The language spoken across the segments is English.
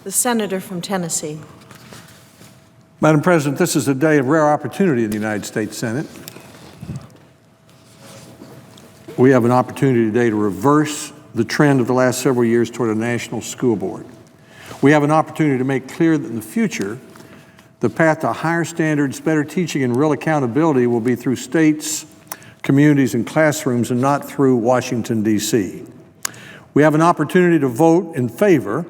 The senator from Tennessee. Madam President, this is a day of rare opportunity in the United States Senate. We have an opportunity today to reverse the trend of the last several years toward a national school board. We have an opportunity to make clear that in the future, the path to higher standards, better teaching, and real accountability will be through states, communities, and classrooms, and not through Washington, D.C. We have an opportunity to vote in favor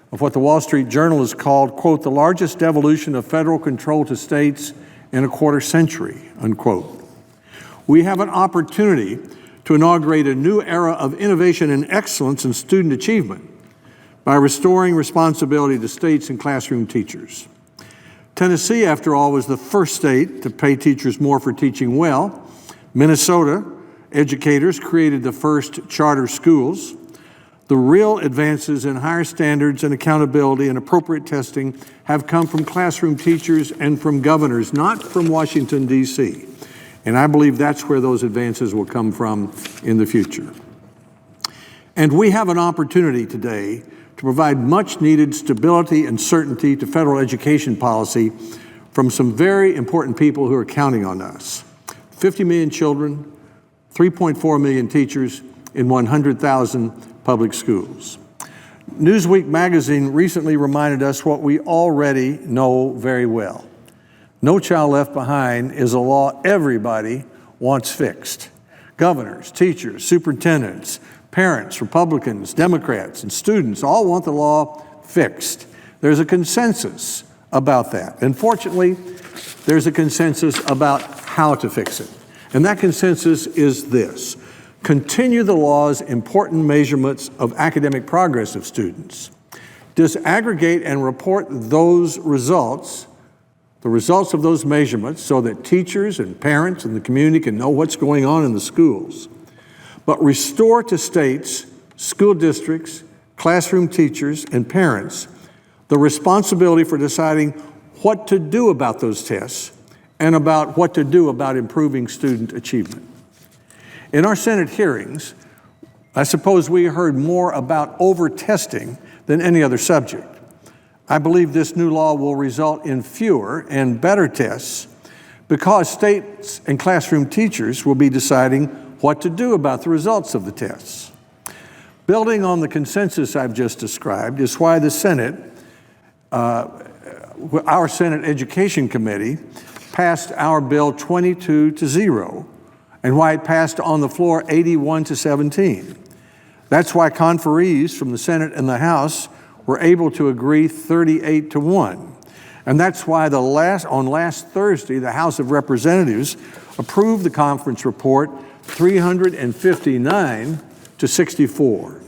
of what the Wall Street Journal has called, quote, the largest devolution of federal control to states in a quarter century, unquote. We have an opportunity to inaugurate a new era of innovation and excellence in student achievement by restoring responsibility to states and classroom teachers. Tennessee, after all, was the first state to pay teachers more for teaching well. Minnesota educators created the first charter schools. The real advances in higher standards and accountability and appropriate testing have come from classroom teachers and from governors, not from Washington, D.C. And I believe that's where those advances will come from in the future. And we have an opportunity today to provide much needed stability and certainty to federal education policy from some very important people who are counting on us. 50 million children, 3.4 million teachers in 100,000 public schools. Newsweek magazine recently reminded us what we already know very well. No Child Left Behind is a law everybody wants fixed. Governors, teachers, superintendents, parents, Republicans, Democrats, and students all want the law fixed. There's a consensus about that. And fortunately, there's a consensus about how to fix it. And that consensus is this: continue the law's important measurements of academic progress of students. Disaggregate and report those results, the results of those measurements, so that teachers and parents and the community can know what's going on in the schools. But restore to states, school districts, classroom teachers, and parents the responsibility for deciding what to do about those tests and about what to do about improving student achievement. In our Senate hearings, I suppose we heard more about over-testing than any other subject. I believe this new law will result in fewer and better tests because states and classroom teachers will be deciding what to do about the results of the tests. Building on the consensus I've just described is why the Senate, our Senate Education Committee, passed our bill 22-0, and why it passed on the floor 81-17. That's why conferees from the Senate and the House were able to agree 38-1. And that's why on last Thursday, the House of Representatives approved the conference report 359-64.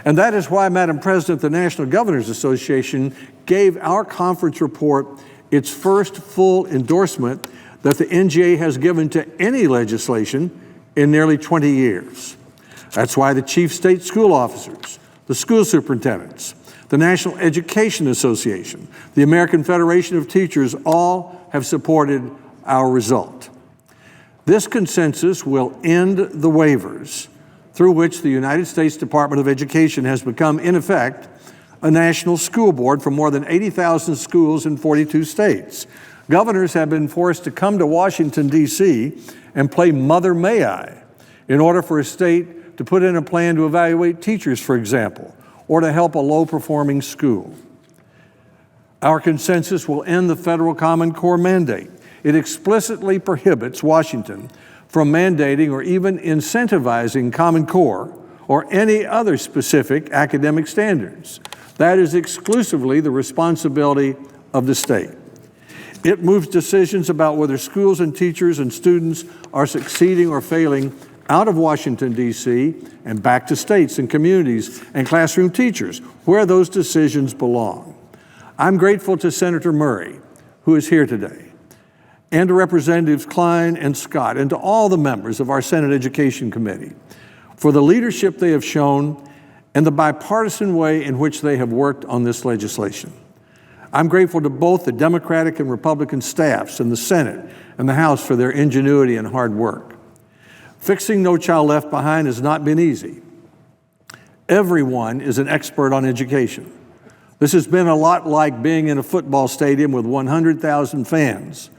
And that is why, Madam President, the National Governors Association gave our conference report its first full endorsement that the NGA has given to any legislation in nearly 20 years. That's why the chief state school officers, the school superintendents, the National Education Association, the American Federation of Teachers all have supported our result. This consensus will end the waivers through which the United States Department of Education has become, in effect, a national school board for more than 80,000 schools in 42 states. Governors have been forced to come to Washington, D.C. and play Mother May I in order for a state to put in a plan to evaluate teachers, for example, or to help a low-performing school. Our consensus will end the federal Common Core mandate. It explicitly prohibits Washington from mandating or even incentivizing Common Core or any other specific academic standards. That is exclusively the responsibility of the state. It moves decisions about whether schools and teachers and students are succeeding or failing out of Washington, D.C., and back to states and communities and classroom teachers, where those decisions belong. I'm grateful to Senator Murray, who is here today, and to Representatives Klein and Scott, and to all the members of our Senate Education Committee for the leadership they have shown and the bipartisan way in which they have worked on this legislation. I'm grateful to both the Democratic and Republican staffs in the Senate and the House for their ingenuity and hard work. Fixing No Child Left Behind has not been easy. Everyone is an expert on education. This has been a lot like being in a football stadium with 100,000 fans,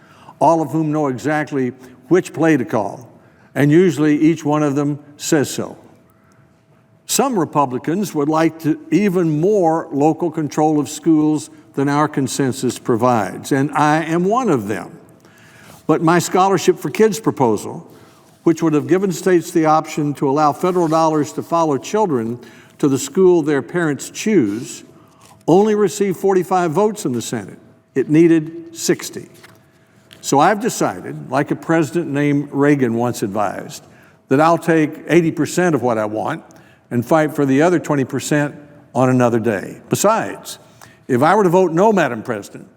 all of whom know exactly which play to call, and usually each one of them says so. Some Republicans would like even more local control of schools than our consensus provides, and I am one of them. But my Scholarship for Kids proposal, which would have given states the option to allow federal dollars to follow children to the school their parents choose, only received 45 votes in the Senate. It needed 60. So I've decided, like a president named Reagan once advised, that I'll take 80% of what I want and fight for the other 20% on another day. Besides, if I were to vote no, Madam President,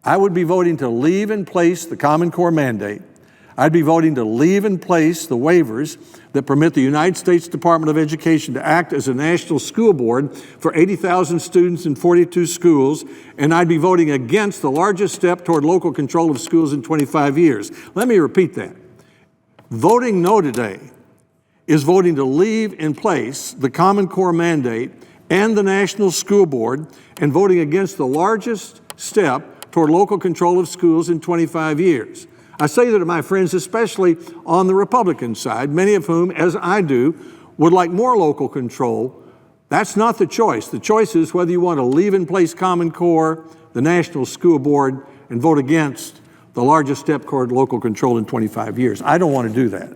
I would be voting to leave in place the Common Core mandate. I'd be voting to leave in place the waivers that permit the United States Department of Education to act as a national school board for 80,000 students in 42 schools, and I'd be voting against the largest step toward local control of schools in 25 years. Let me repeat that. Voting no today is voting to leave in place the Common Core mandate and the National School Board, and voting against the largest step toward local control of schools in 25 years. I say that to my friends, especially on the Republican side, many of whom, as I do, would like more local control. That's not the choice. The choice is whether you want to leave in place Common Core, the National School Board, and vote against the largest step toward local control in 25 years. I don't want to do that.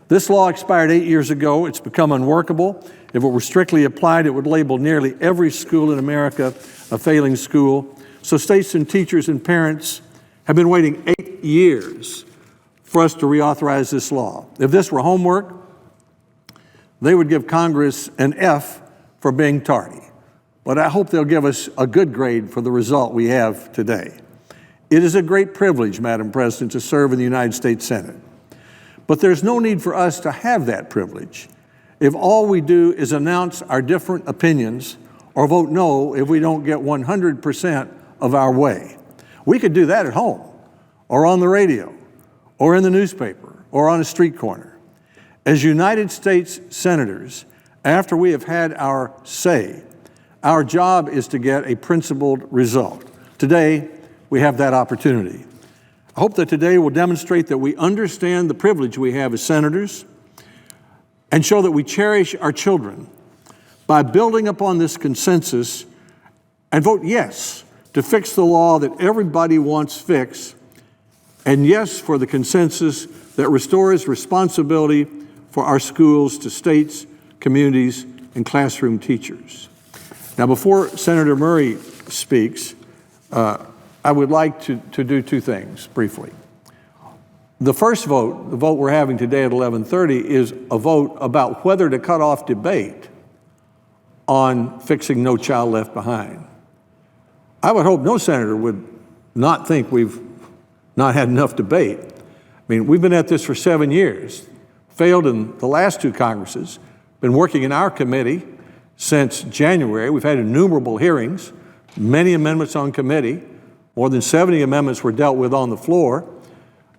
This law expired 8 years ago. It's become unworkable. If it were strictly applied, it would label nearly every school in America a failing school. So states and teachers and parents have been waiting 8 years for us to reauthorize this law. If this were homework, they would give Congress an F for being tardy. But I hope they'll give us a good grade for the result we have today. It is a great privilege, Madam President, to serve in the United States Senate. But there's no need for us to have that privilege if all we do is announce our different opinions or vote no if we don't get 100% of our way. We could do that at home, or on the radio, or in the newspaper, or on a street corner. As United States senators, after we have had our say, our job is to get a principled result. Today, we have that opportunity. I hope that today will demonstrate that we understand the privilege we have as senators and show that we cherish our children by building upon this consensus and vote yes to fix the law that everybody wants fixed, and yes for the consensus that restores responsibility for our schools to states, communities, and classroom teachers. Now, before Senator Murray speaks, I would like to do two things briefly. The first vote, the vote we're having today at 11:30, is a vote about whether to cut off debate on fixing No Child Left Behind. I would hope no senator would not think we've not had enough debate. I mean, we've been at this for 7 years, failed in the last two Congresses, been working in our committee since January. We've had innumerable hearings, many amendments on committee. More than 70 amendments were dealt with on the floor,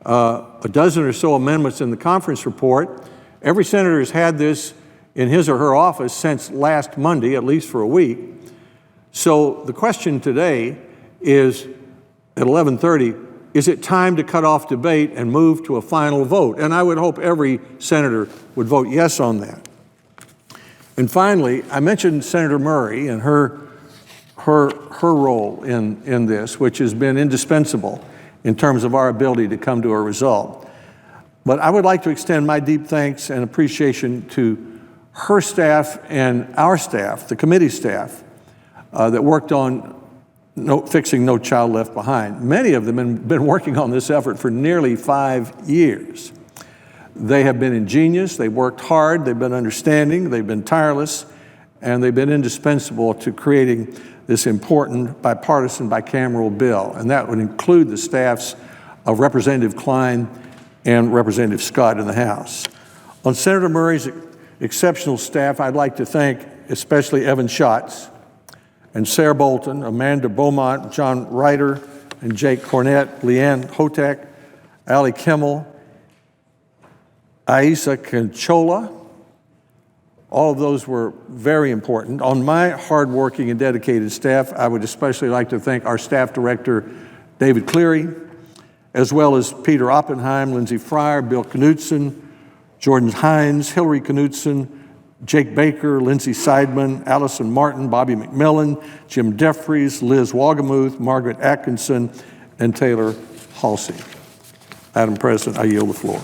a dozen or so amendments in the conference report. Every senator has had this in his or her office since last Monday, at least for a week. So the question today is, at 11:30, is it time to cut off debate and move to a final vote? And I would hope every senator would vote yes on that. And finally, I mentioned Senator Murray and her role in this, which has been indispensable in terms of our ability to come to a result. But I would like to extend my deep thanks and appreciation to her staff and our staff, the committee staff, that worked on fixing No Child Left Behind. Many of them have been working on this effort for nearly 5 years. They have been ingenious, they've worked hard, they've been understanding, they've been tireless, and they've been indispensable to creating this important bipartisan bicameral bill. And that would include the staffs of Representative Klein and Representative Scott in the House. On Senator Murray's exceptional staff, I'd like to thank especially Evan Schatz and Sarah Bolton, Amanda Beaumont, John Ryder, and Jake Cornett, Leanne Hotek, Ali Kimmel, Aisa Conchola, All of those were very important. On my hardworking and dedicated staff, I would especially like to thank our staff director, David Cleary, as well as Peter Oppenheim, Lindsay Fryer, Bill Knudsen, Jordan Hines, Hillary Knudsen, Jake Baker, Lindsay Seidman, Allison Martin, Bobby McMillan, Jim Jeffries, Liz Wagamuth, Margaret Atkinson, and Taylor Halsey. Madam President, I yield the floor.